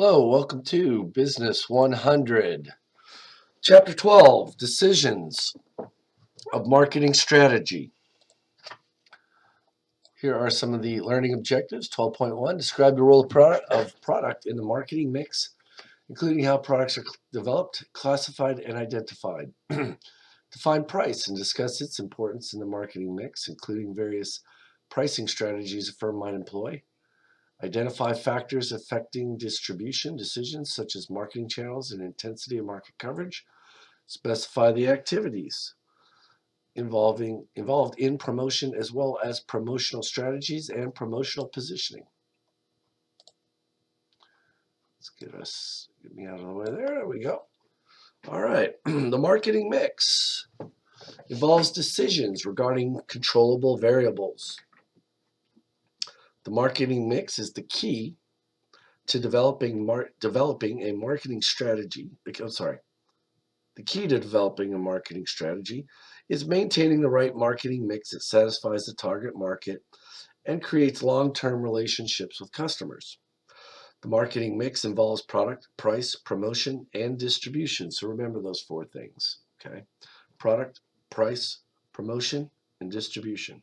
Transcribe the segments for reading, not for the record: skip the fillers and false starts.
Hello, welcome to Business 100, Chapter 12, Decisions of Marketing Strategy. Here are some of the learning objectives. 12.1, describe the role of product in the marketing mix, including how products are developed, classified, and identified. Define price and discuss its importance in the marketing mix, including various pricing strategies a firm might employ. Identify factors affecting distribution decisions such as marketing channels and intensity of market coverage. Specify the activities involved in promotion as well as promotional strategies and promotional positioning. Let's get me out of the way there. There we go. All right. The marketing mix involves decisions regarding controllable variables. The marketing mix is the key to developing a marketing strategy. The key to developing a marketing strategy is maintaining the right marketing mix that satisfies the target market and creates long-term relationships with customers. The marketing mix involves product, price, promotion, and distribution. So remember those four things, okay? Product, price, promotion, and distribution.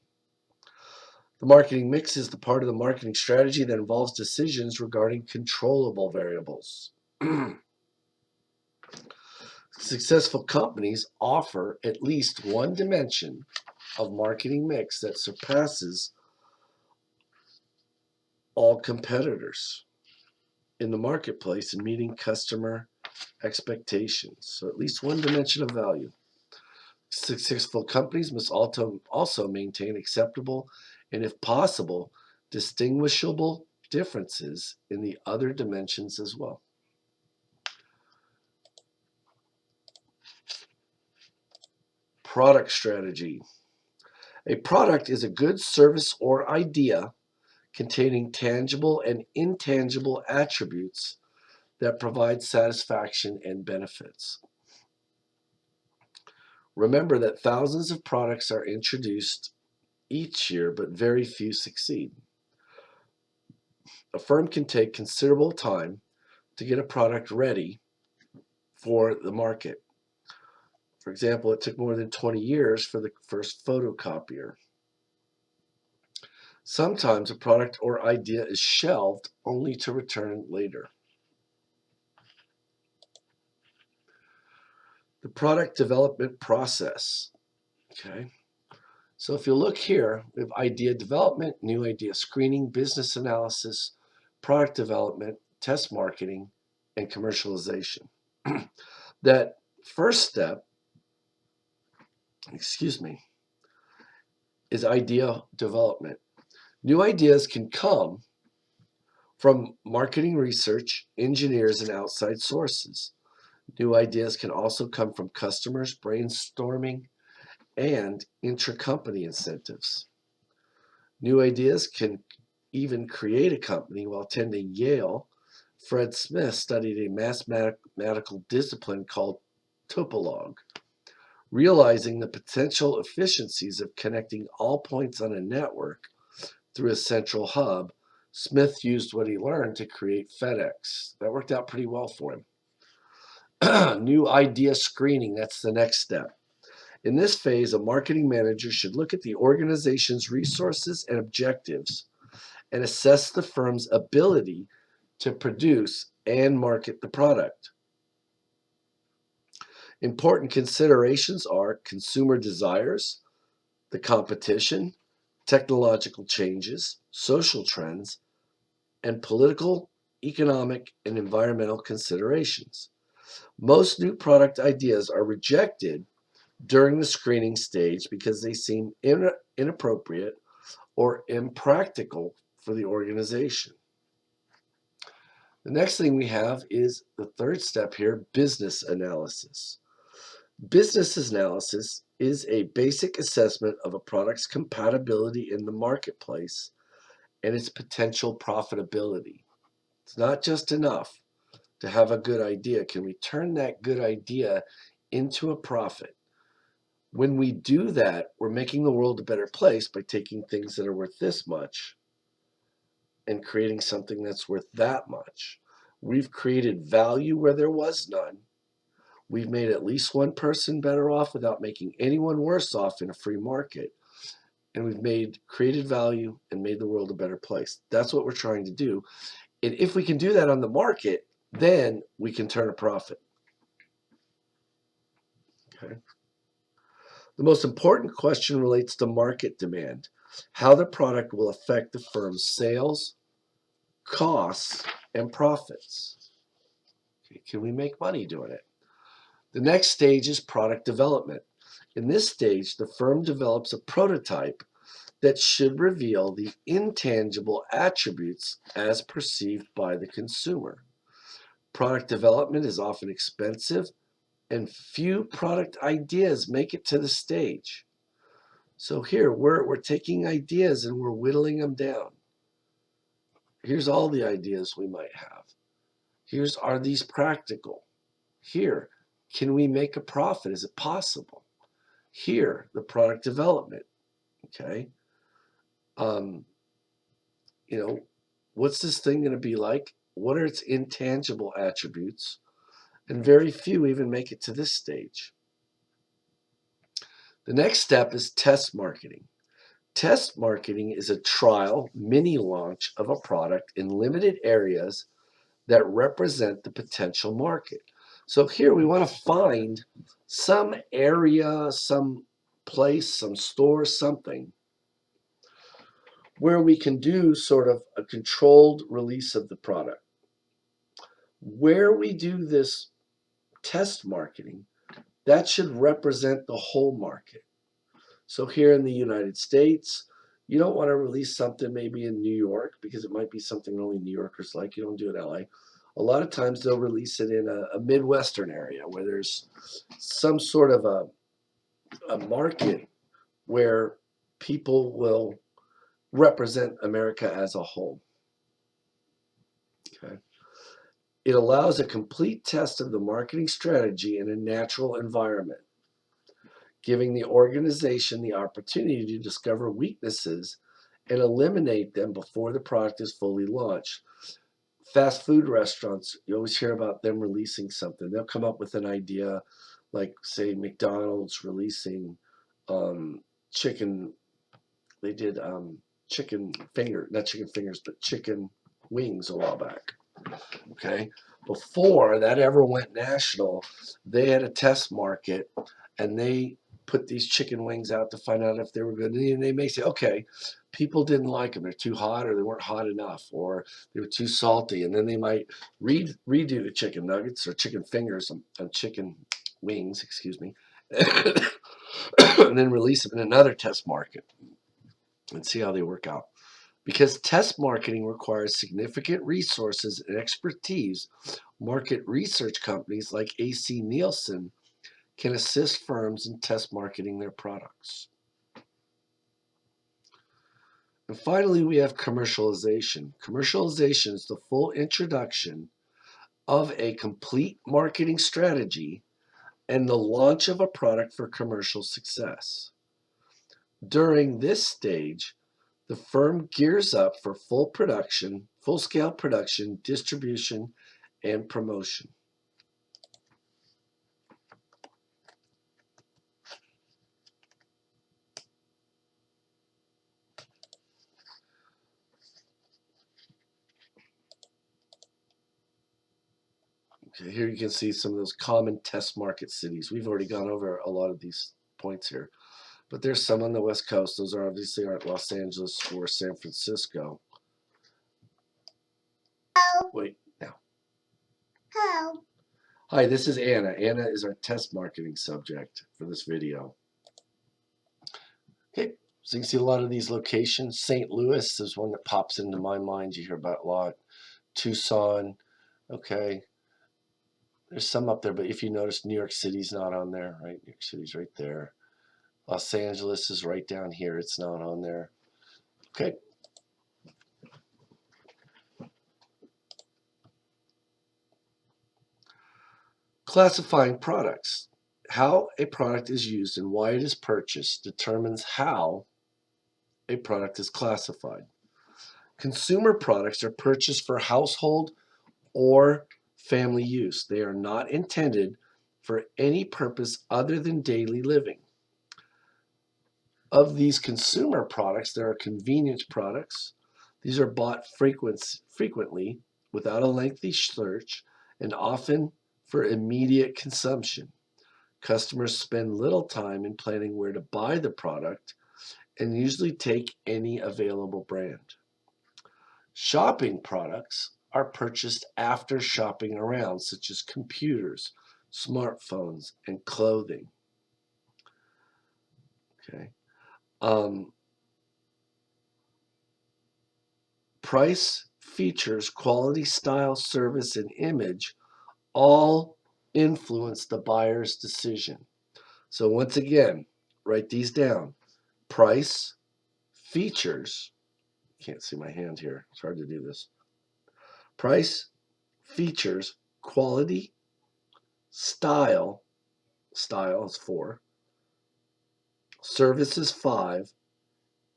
The marketing mix is the part of the marketing strategy that involves decisions regarding controllable variables. Successful companies offer at least one dimension of marketing mix that surpasses all competitors in the marketplace in meeting customer expectations. So at least one dimension of value. Successful companies must also maintain acceptable and, if possible, distinguishable differences in the other dimensions as well. Product strategy. A product is a good, service, or idea containing tangible and intangible attributes that provide satisfaction and benefits. Remember that thousands of products are introduced each year, but very few succeed. A firm can take considerable time to get a product ready for the market. For example, it took more than 20 years for the first photocopier. Sometimes a product or idea is shelved only to return later. The product development process. Okay. So if you look here, we have idea development, new idea screening, business analysis, product development, test marketing, and commercialization. That first step, is idea development. New ideas can come from marketing research, engineers, and outside sources. New ideas can also come from customers, brainstorming, and intra-company incentives. New ideas can even create a company. While attending Yale, Fred Smith studied a mathematical discipline called topology. Realizing the potential efficiencies of connecting all points on a network through a central hub, Smith used what he learned to create FedEx. That worked out pretty well for him. New idea screening, that's the next step. In this phase, a marketing manager should look at the organization's resources and objectives and assess the firm's ability to produce and market the product. Important considerations are consumer desires, the competition, technological changes, social trends, and political, economic, and environmental considerations. Most new product ideas are rejected during the screening stage because they seem inappropriate or impractical for the organization. The next thing we have is the third step here, business analysis. Business analysis is a basic assessment of a product's compatibility in the marketplace and its potential profitability. It's not just enough to have a good idea. Can we turn that good idea into a profit? When we do that, we're making the world a better place by taking things that are worth this much and creating something that's worth that much. We've created value where there was none. We've made at least one person better off without making anyone worse off in a free market. And we've created value and made the world a better place. That's what we're trying to do. And if we can do that on the market, then we can turn a profit. Okay. The most important question relates to market demand, how the product will affect the firm's sales, costs, and profits. Okay. Can we make money doing it? The next stage is product development. In this stage, the firm develops a prototype that should reveal the intangible attributes as perceived by the consumer. Product development is often expensive, and few product ideas make it to the stage. So here, we're taking ideas and we're whittling them down. Here's all the ideas we might have. Are these practical? Here, can we make a profit? Is it possible? Here, the product development. Okay. What's this thing going to be like? What are its intangible attributes? And very few even make it to this stage. The next step is test marketing. Test marketing is a trial, mini launch of a product in limited areas that represent the potential market. So here we want to find some area, some place, some store, something where we can do sort of a controlled release of the product. Where we do this test marketing, that should represent the whole market. So here in the United States, you don't want to release something maybe in New York because it might be something only New Yorkers like. You don't do it in LA. A lot of times they'll release it in a Midwestern area where there's some sort of a market where people will represent America as a whole. Okay. It allows a complete test of the marketing strategy in a natural environment, giving the organization the opportunity to discover weaknesses and eliminate them before the product is fully launched. Fast food restaurants, you always hear about them releasing something. They'll come up with an idea, like, say, McDonald's releasing chicken. They did chicken wings a while back. Okay. Before that ever went national, they had a test market and they put these chicken wings out to find out if they were good. And they may say, okay, people didn't like them. They're too hot, or they weren't hot enough, or they were too salty. And then they might redo the chicken nuggets or chicken fingers and chicken wings, excuse me, and then release them in another test market and see how they work out. Because test marketing requires significant resources and expertise, market research companies like AC Nielsen can assist firms in test marketing their products. And finally, we have commercialization. Commercialization is the full introduction of a complete marketing strategy and the launch of a product for commercial success. During this stage, the firm gears up for full-scale production, distribution, and promotion. Okay, here you can see some of those common test market cities. We've already gone over a lot of these points here, but there's some on the West Coast. Those obviously aren't Los Angeles or San Francisco. Wait, now. Hello. Hi, this is Anna. Anna is our test marketing subject for this video. Okay, so you can see a lot of these locations. St. Louis is one that pops into my mind. You hear about a lot. Tucson, okay. There's some up there, but if you notice, New York City's not on there, right? New York City's right there. Los Angeles is right down here. It's not on there. Okay. Classifying products. How a product is used and why it is purchased determines how a product is classified. Consumer products are purchased for household or family use. They are not intended for any purpose other than daily living. Of these consumer products, there are convenience products. These are bought frequently without a lengthy search and often for immediate consumption. Customers spend little time in planning where to buy the product and usually take any available brand. Shopping products are purchased after shopping around, such as computers, smartphones, and clothing. Okay. Price, features, quality, style, service, and image all influence the buyer's decision. So once again, write these down. Price, features, can't see my hand here. It's hard to do this. Price, features, quality, style is 4, service is 5,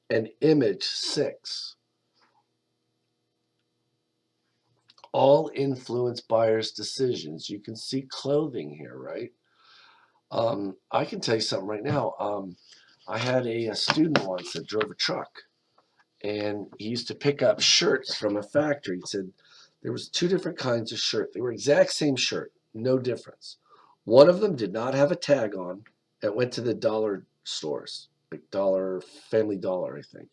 and image 6. All influence buyers' decisions. You can see clothing here, right? I can tell you something right now. I had a student once that drove a truck, and he used to pick up shirts from a factory. He said there was 2 different kinds of shirt. They were exact same shirt, no difference. One of them did not have a tag on. It went to the dollar stores, like Family Dollar, I think.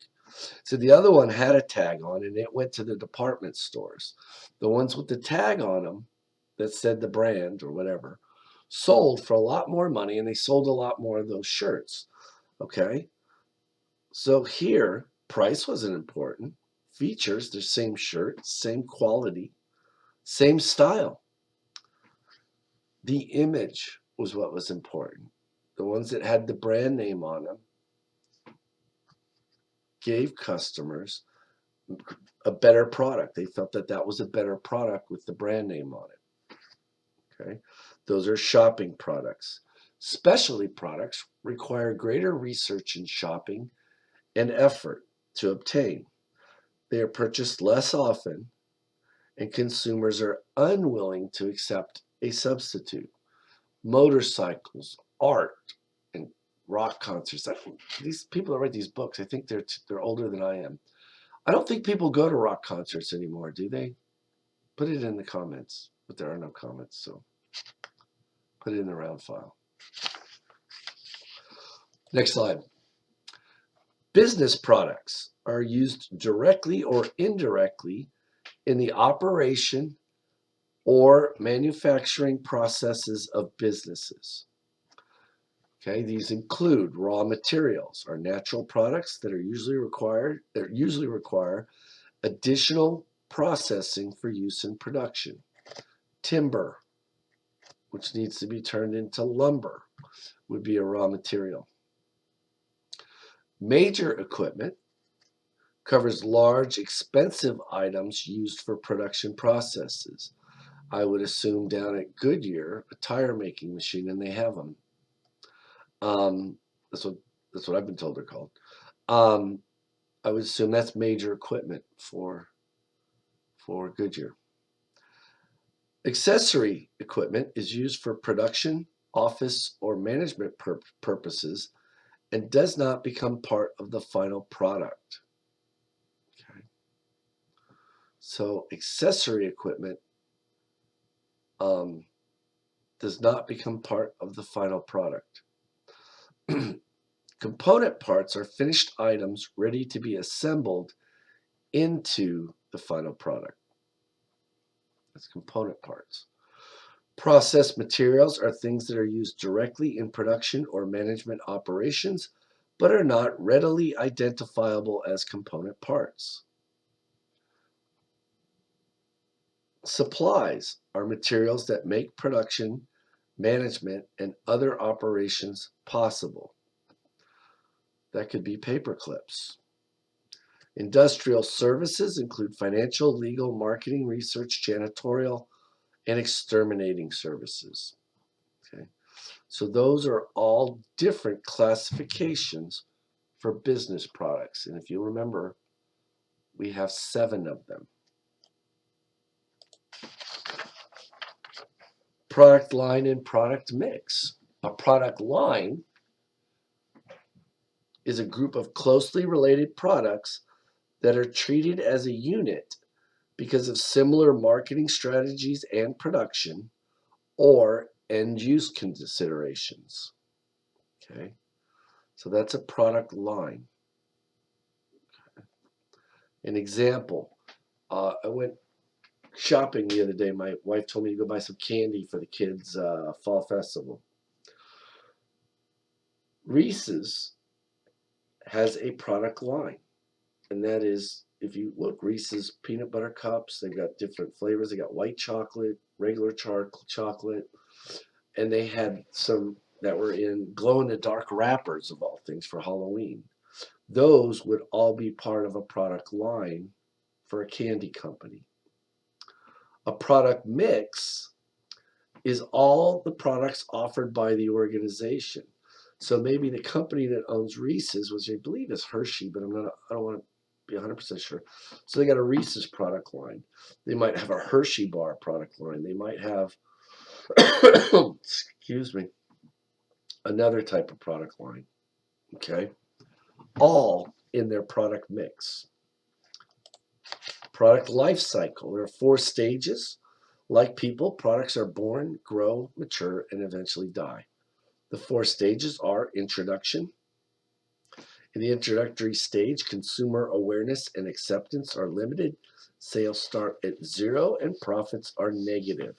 So the other one had a tag on, and it went to the department stores. The ones with the tag on them that said the brand or whatever sold for a lot more money, and they sold a lot more of those shirts. Okay? So here, price wasn't important. Features, the same shirt, same quality, same style. The image was what was important. The ones that had the brand name on them gave customers a better product. They felt that that was a better product with the brand name on it. Okay, those are shopping products. Specialty products require greater research in shopping and effort to obtain. They are purchased less often, and consumers are unwilling to accept a substitute. Motorcycles, art, and rock concerts. These people that write these books, I think they're older than I am. I don't think people go to rock concerts anymore, do they? Put it in the comments, but there are no comments, so put it in the round file. Next slide. Business products are used directly or indirectly in the operation or manufacturing processes of businesses. Okay, these include raw materials, or natural products that usually require additional processing for use in production. Timber, which needs to be turned into lumber, would be a raw material. Major equipment covers large, expensive items used for production processes. I would assume down at Goodyear, a tire making machine, and they have them. That's what I've been told they're called. I would assume that's major equipment for Goodyear. Accessory equipment is used for production, office, or management purposes and does not become part of the final product. Okay. So accessory equipment does not become part of the final product. Component parts are finished items ready to be assembled into the final product. That's component parts. Processed materials are things that are used directly in production or management operations, but are not readily identifiable as component parts. Supplies are materials that make production, management, and other operations possible. That could be paper clips. Industrial services include financial, legal, marketing, research, janitorial, and exterminating services. Okay, so those are all different classifications for business products. And if you remember, we have 7 of them. product line and product mix. A product line is a group of closely related products that are treated as a unit because of similar marketing strategies and production or end use considerations. Okay, so that's a product line. An example, I went shopping the other day. My wife told me to go buy some candy for the kids' fall festival. Reese's has a product line, and that is, if you look, Reese's peanut butter cups, they've got different flavors. They got white chocolate, regular chocolate, and they had some that were in glow-in-the-dark wrappers, of all things, for Halloween. Those would all be part of a product line for a candy company. A product mix is all the products offered by the organization. So maybe the company that owns Reese's, which I believe is Hershey, but I don't want to be 100% sure. So they got a Reese's product line. They might have a Hershey bar product line. They might have, excuse me, another type of product line. Okay, all in their product mix. Product life cycle. There are 4 stages. Like people, products are born, grow, mature, and eventually die. The 4 stages are introduction. In the introductory stage, consumer awareness and acceptance are limited. Sales start at 0 and profits are negative.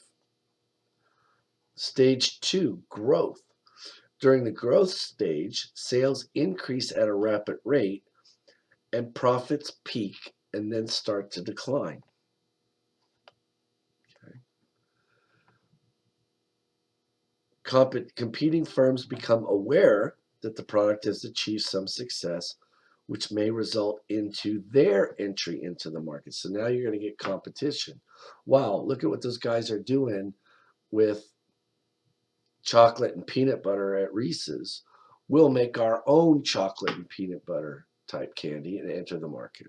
Stage 2, growth. During the growth stage, sales increase at a rapid rate and profits peak and then start to decline. Competing firms become aware that the product has achieved some success, which may result into their entry into the market. So now you're going to get competition. Wow, look at what those guys are doing with chocolate and peanut butter at Reese's. We'll make our own chocolate and peanut butter type candy and enter the market.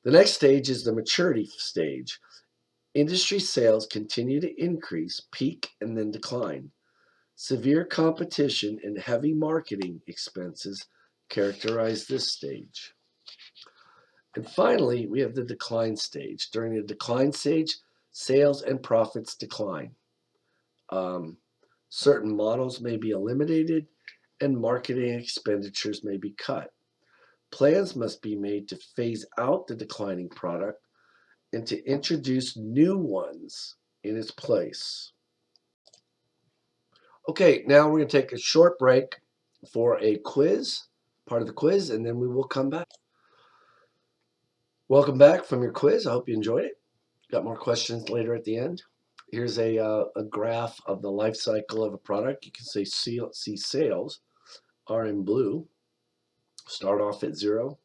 The next stage is the maturity stage. Industry sales continue to increase, peak, and then decline. Severe competition and heavy marketing expenses characterize this stage. And finally, we have the decline stage. During the decline stage, sales and profits decline. Certain models may be eliminated and marketing expenditures may be cut. Plans must be made to phase out the declining product and to introduce new ones in its place. Okay, now we're going to take a short break for a quiz, part of the quiz, and then we will come back. Welcome back from your quiz. I hope you enjoyed it. Got more questions later at the end. Here's a graph of the life cycle of a product. You can see sales are in blue. Start off at 0,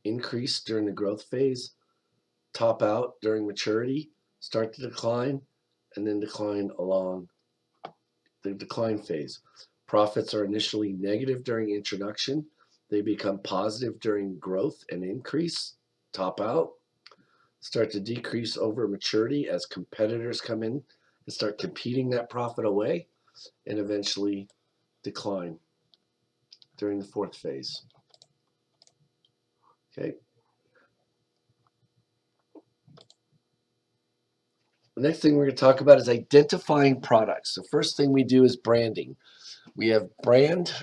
increase during the growth phase, top out during maturity, start to decline, and then decline along the decline phase. Profits are initially negative during introduction. They become positive during growth and increase, top out, start to decrease over maturity as competitors come in and start competing that profit away, and eventually decline during the 4th phase. Okay. The next thing we're going to talk about is identifying products. The first thing we do is branding. We have branding,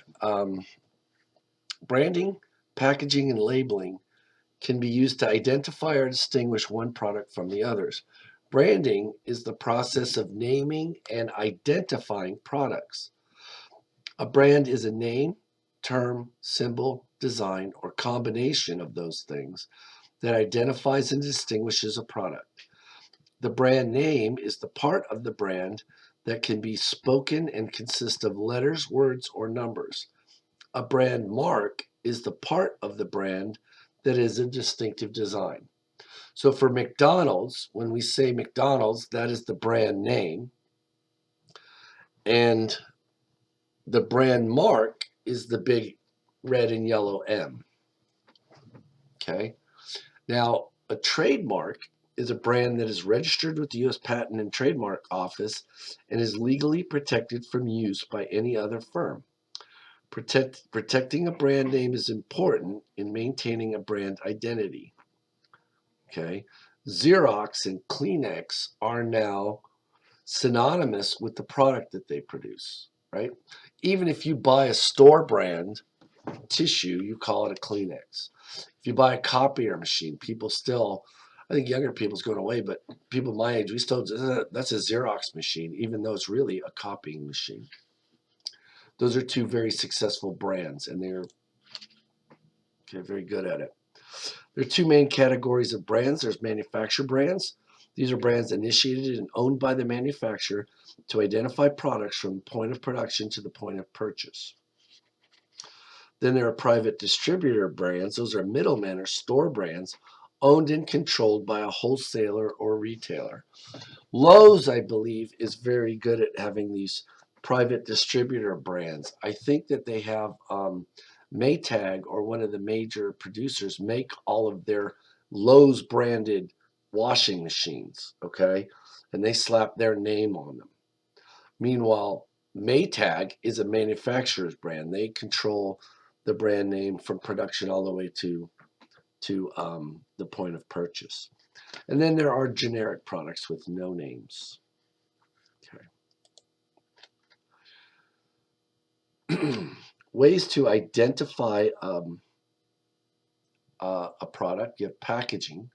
packaging, and labeling can be used to identify or distinguish one product from the others. Branding is the process of naming and identifying products. A brand is a name, term, symbol, design, or combination of those things that identifies and distinguishes a product. The brand name is the part of the brand that can be spoken and consists of letters, words, or numbers. A brand mark is the part of the brand that is a distinctive design. So for McDonald's, when we say McDonald's, that is the brand name. And the brand mark is the big red and yellow M. Okay. Now, a trademark is a brand that is registered with the U.S. Patent and Trademark Office and is legally protected from use by any other firm. Protecting a brand name is important in maintaining a brand identity. Okay, Xerox and Kleenex are now synonymous with the product that they produce, right? Even if you buy a store brand tissue, you call it a Kleenex. If you buy a copier machine, people still, I think younger people's going away, but people my age, we still, that's a Xerox machine, even though it's really a copying machine. Those are two very successful brands, and they're very good at it. There are two main categories of brands. There's manufacturer brands. These are brands initiated and owned by the manufacturer to identify products from the point of production to the point of purchase. Then there are private distributor brands. Those are middlemen or store brands owned and controlled by a wholesaler or retailer. Lowe's, I believe, is very good at having these private distributor brands. I think that they have Maytag, or one of the major producers, make all of their Lowe's branded washing machines, okay? And they slap their name on them. Meanwhile, Maytag is a manufacturer's brand. They control the brand name from production all the way to the point of purchase. And then there are generic products with no names. Okay. Ways to identify a product. You have packaging.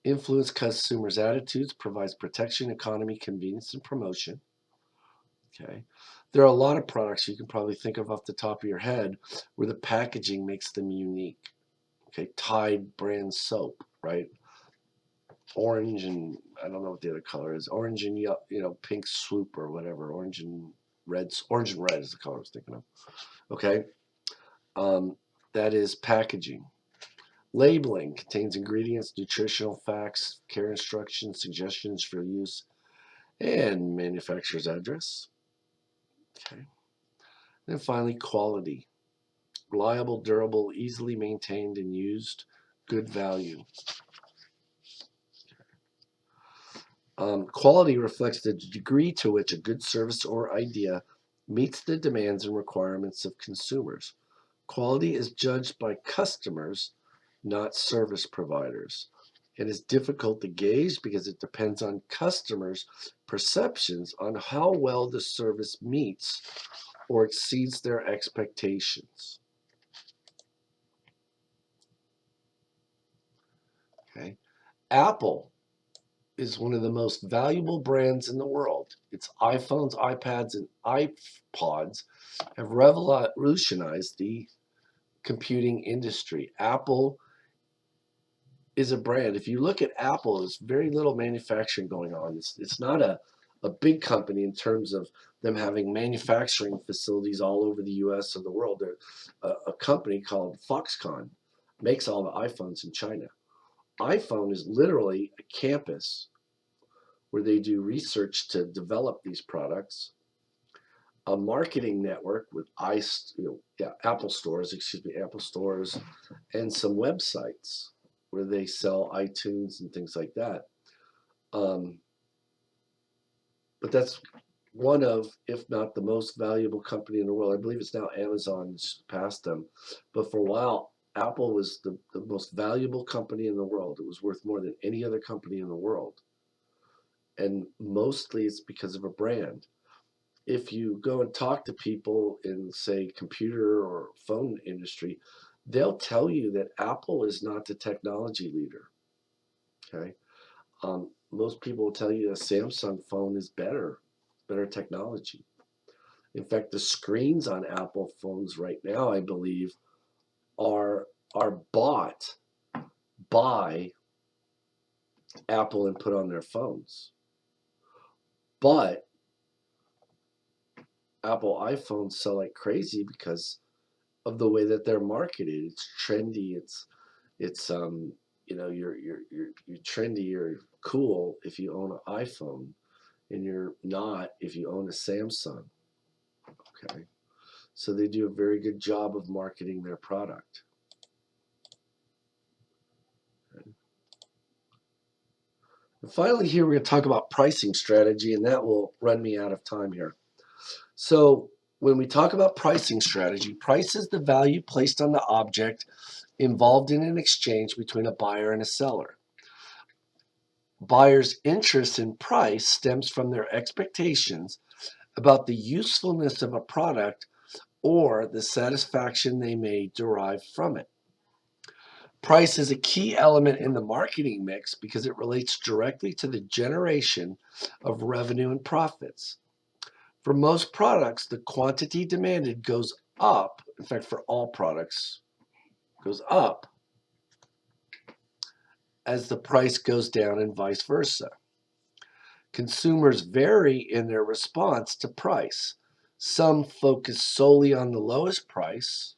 Influence consumers' attitudes, provides protection, economy, convenience, and promotion. Okay. There are a lot of products you can probably think of off the top of your head where the packaging makes them unique. Okay, Tide brand soap, right? Orange and I don't know what the other color is. Orange and pink swoop or whatever. Orange and red is the color I was thinking of. Okay, that is packaging. Labeling contains ingredients, nutritional facts, care instructions, suggestions for use, and manufacturer's address. Okay. And then finally, quality. Reliable, durable, easily maintained and used, good value. Quality reflects the degree to which a good service or idea meets the demands and requirements of consumers. Quality is judged by customers, not service providers. It is difficult to gauge because it depends on customers' perceptions on how well the service meets or exceeds their expectations. Okay. Apple is one of the most valuable brands in the world. Its iPhones, iPads, and iPods have revolutionized the computing industry. Apple is a brand. If you look at Apple, there's very little manufacturing going on. It's not a big company in terms of them having manufacturing facilities all over the US or the world. They're a company called Foxconn makes all the iPhones in China. iPhone is literally a campus where they do research to develop these products, a marketing network with Apple stores, and some websites where they sell iTunes and things like that. But that's one of, if not the most valuable company in the world. I believe it's now Amazon's passed them. But for a while, Apple was the most valuable company in the world. It was worth more than any other company in the world. And mostly it's because of a brand. If you go and talk to people in, say, computer or phone industry, they'll tell you that Apple is not the technology leader. Okay, most people will tell you a Samsung phone is better technology. In fact, the screens on Apple phones right now, I believe, are bought by Apple and put on their phones. But Apple iPhones sell like crazy because of the way that they're marketed. It's trendy. It's you're trendy. You're cool if you own an iPhone, and you're not if you own a Samsung. Okay, so they do a very good job of marketing their product. Okay. And finally, here we're going to talk about pricing strategy, and that will run me out of time here. So when we talk about pricing strategy, price is the value placed on the object involved in an exchange between a buyer and a seller. Buyers' interest in price stems from their expectations about the usefulness of a product or the satisfaction they may derive from it. Price is a key element in the marketing mix because it relates directly to the generation of revenue and profits. For most products, the quantity demanded goes up. In fact, for all products, goes up as the price goes down and vice versa. Consumers vary in their response to price. Some focus solely on the lowest price,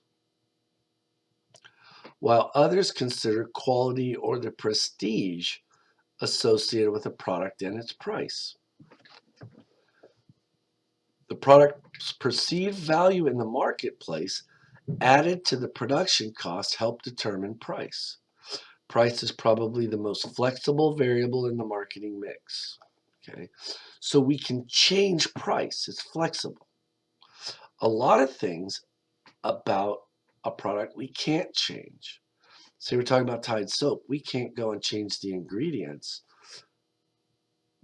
while others consider quality or the prestige associated with a product and its price. The product's perceived value in the marketplace added to the production cost help determine price. Price is probably the most flexible variable in the marketing mix. Okay, so we can change price, it's flexible. A lot of things about a product we can't change. Say we're talking about Tide soap, we can't go and change the ingredients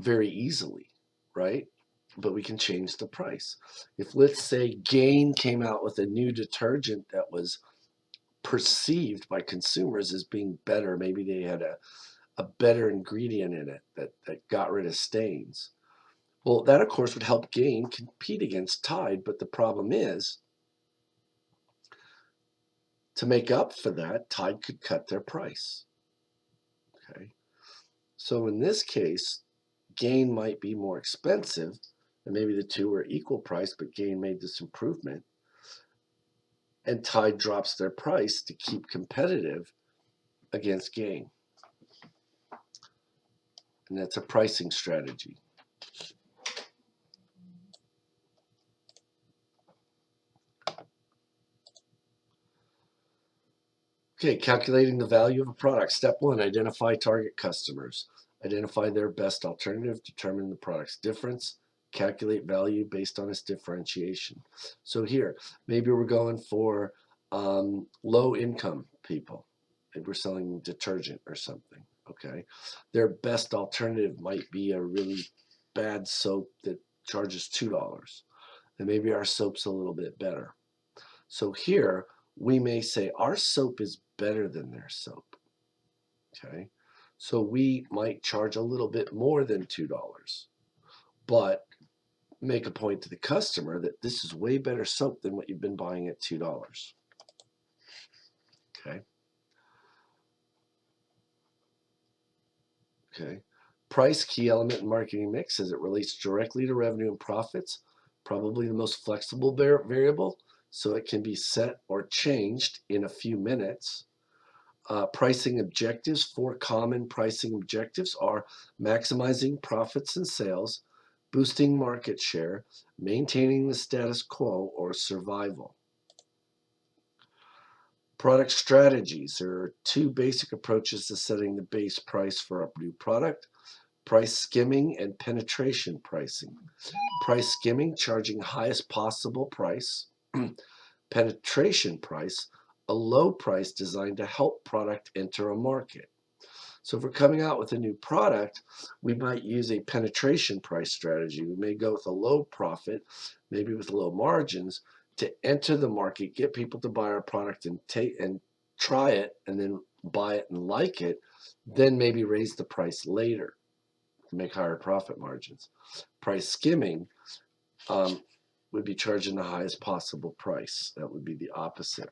very easily, right? But we can change the price. If, let's say, Gain came out with a new detergent that was perceived by consumers as being better, maybe they had a better ingredient in it that got rid of stains. Well, that of course would help Gain compete against Tide, but the problem is, to make up for that, Tide could cut their price. Okay, so in this case, Gain might be more expensive, and maybe the two are equal price, but Gain made this improvement, and Tide drops their price to keep competitive against Gain. And that's a pricing strategy. Okay, calculating the value of a product. Step one, identify target customers. Identify their best alternative, determine the product's difference, calculate value based on its differentiation. So here, maybe we're going for low income people. Maybe we're selling detergent or something, okay? Their best alternative might be a really bad soap that charges $2. And maybe our soap's a little bit better. So here, we may say our soap is better than their soap, okay? So we might charge a little bit more than $2, but make a point to the customer that this is way better soap than what you've been buying at $2, okay? Okay. Price, key element in marketing mix as it relates directly to revenue and profits, probably the most flexible variable, so it can be set or changed in a few minutes. Pricing objectives, 4 common pricing objectives are maximizing profits and sales, boosting market share, maintaining the status quo, or survival. Product strategies. There are 2 basic approaches to setting the base price for a new product: price skimming and penetration pricing. Price skimming, charging highest possible price. Penetration price, a low price designed to help product enter a market. So if we're coming out with a new product, we might use a penetration price strategy. We may go with a low profit, maybe with low margins, to enter the market, get people to buy our product and try it, and then buy it and like it, then maybe raise the price later to make higher profit margins. Price skimming would be charging the highest possible price. That would be the opposite.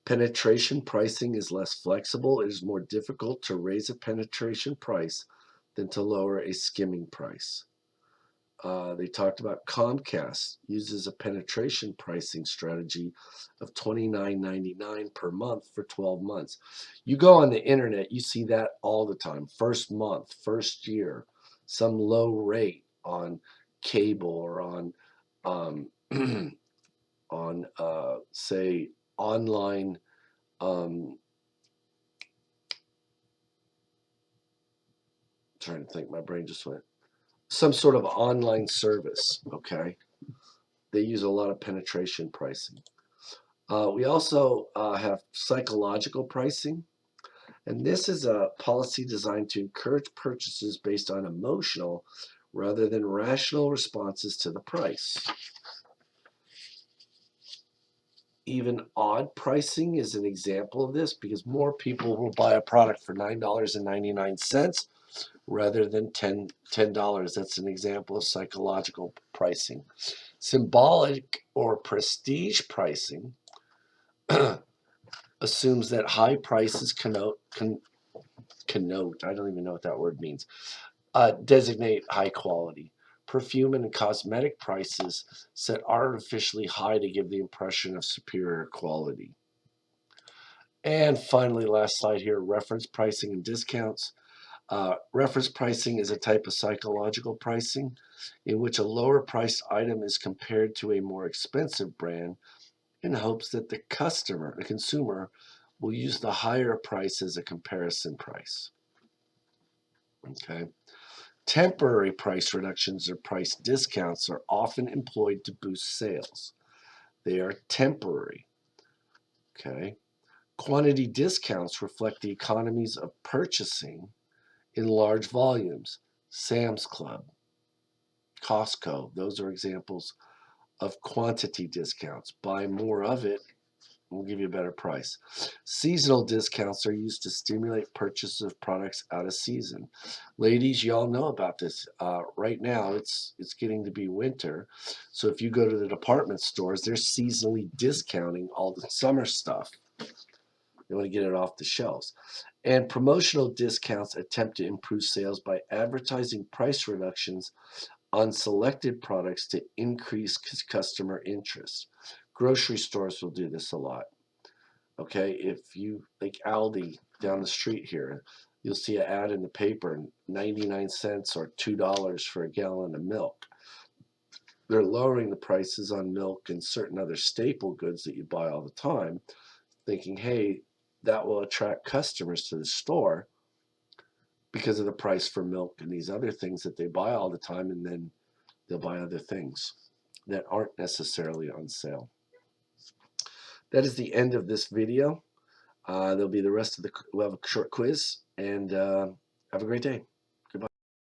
Penetration pricing is less flexible. It is more difficult to raise a penetration price than to lower a skimming price. They talked about Comcast uses a penetration pricing strategy of $29.99 per month for 12 months. You go on the internet, you see that all the time. First month, first year, some low rate on cable or on say online trying to think, my brain just went. Some sort of online service, okay? They use a lot of penetration pricing. We also have psychological pricing, and this is a policy designed to encourage purchases based on emotional rather than rational responses to the price. Even odd pricing is an example of this because more people will buy a product for $9.99 rather than $10. That's an example of psychological pricing. Symbolic or prestige pricing assumes that high prices connote, I don't even know what that word means, designate high quality. Perfume and cosmetic prices set artificially high to give the impression of superior quality. And finally, last slide here, reference pricing and discounts. Reference pricing is a type of psychological pricing in which a lower priced item is compared to a more expensive brand in hopes that the consumer, will use the higher price as a comparison price. Okay. Temporary price reductions or price discounts are often employed to boost sales. They are temporary. Okay. Quantity discounts reflect the economies of purchasing in large volumes. Sam's Club, Costco, those are examples of quantity discounts. Buy more of it, we'll give you a better price. Seasonal discounts are used to stimulate purchase of products out of season. Ladies, y'all know about this. Right now, it's getting to be winter, so if you go to the department stores, they're seasonally discounting all the summer stuff. They want to get it off the shelves. And promotional discounts attempt to improve sales by advertising price reductions on selected products to increase customer interest. Grocery stores will do this a lot. Okay, if you like Aldi down the street here, you'll see an ad in the paper, 99 cents or $2 for a gallon of milk. They're lowering the prices on milk and certain other staple goods that you buy all the time, thinking, hey, that will attract customers to the store because of the price for milk and these other things that they buy all the time, and then they'll buy other things that aren't necessarily on sale. That is the end of this video. There'll be the rest of we'll have a short quiz, and have a great day.